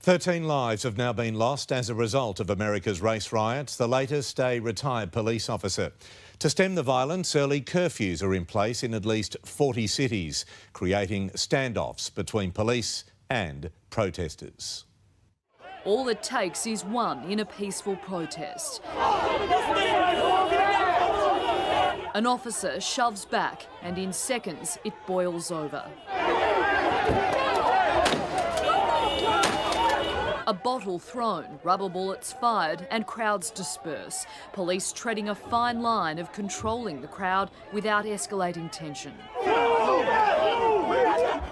13 lives have now been lost as a result of America's race riots, the latest a retired police officer. To stem the violence, early curfews are in place in at least 40 cities, creating standoffs between police and protesters. All it takes is one in a peaceful protest. An officer shoves back and in seconds it boils over. A bottle thrown, rubber bullets fired and crowds disperse. Police treading a fine line of controlling the crowd without escalating tension.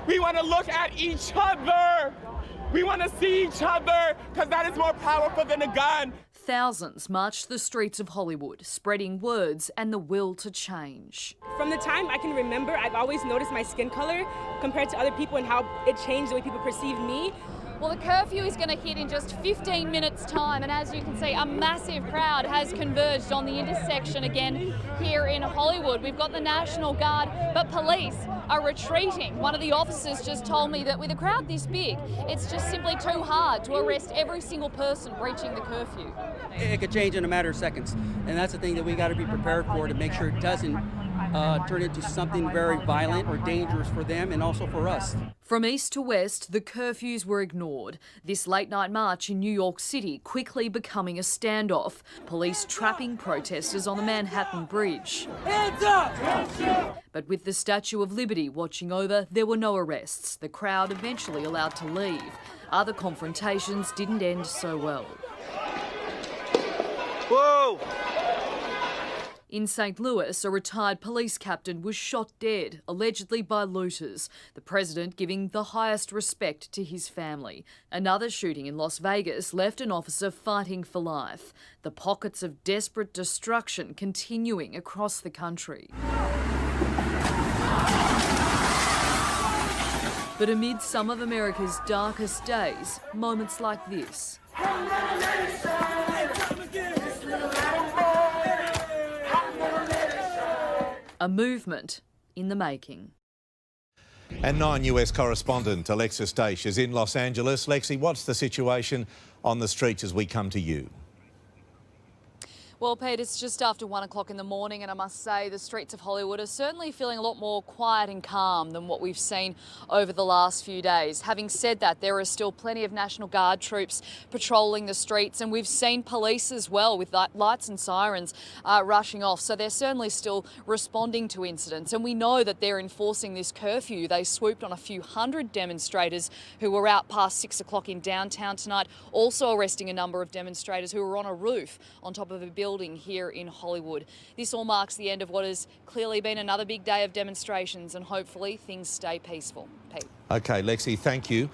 We want to look at each other. We want to see each other because that is more powerful than a gun. Thousands marched the streets of Hollywood, spreading words and the will to change. From the time I can remember, I've always noticed my skin color compared to other people and how it changed the way people perceive me. Well, the curfew is going to hit in just 15 minutes' time, and as you can see, a massive crowd has converged on the intersection again here in Hollywood. We've got the National Guard, but police are retreating. One of the officers just told me that with a crowd this big, it's just simply too hard to arrest every single person breaching the curfew. It could change in a matter of seconds, and that's the thing that we got to be prepared for, to make sure it doesn't turn into something very violent or dangerous for them and also for us. From east to west, the curfews were ignored. This late-night march in New York City quickly becoming a standoff. Police trapping protesters on the Manhattan Bridge. Hands up! But with the Statue of Liberty watching over, there were no arrests. The crowd eventually allowed to leave. Other confrontations didn't end so well. Whoa! In St. Louis, a retired police captain was shot dead, allegedly by looters, the president giving the highest respect to his family. Another shooting in Las Vegas left an officer fighting for life. The pockets of desperate destruction continuing across the country. But amid some of America's darkest days, moments like this. A movement in the making. And 9 US correspondent Alexis Daish is in Los Angeles. Lexi, what's the situation on the streets as we come to you? Well, Pete, it's just after 1 o'clock in the morning, and I must say the streets of Hollywood are certainly feeling a lot more quiet and calm than what we've seen over the last few days. Having said that, there are still plenty of National Guard troops patrolling the streets, and we've seen police as well with lights and sirens rushing off. So they're certainly still responding to incidents, and we know that they're enforcing this curfew. They swooped on a few hundred demonstrators who were out past 6 o'clock in downtown tonight, also arresting a number of demonstrators who were on a roof on top of a building here in Hollywood. This all marks the end of what has clearly been another big day of demonstrations, and hopefully things stay peaceful. Pete. OK, Lexi, thank you.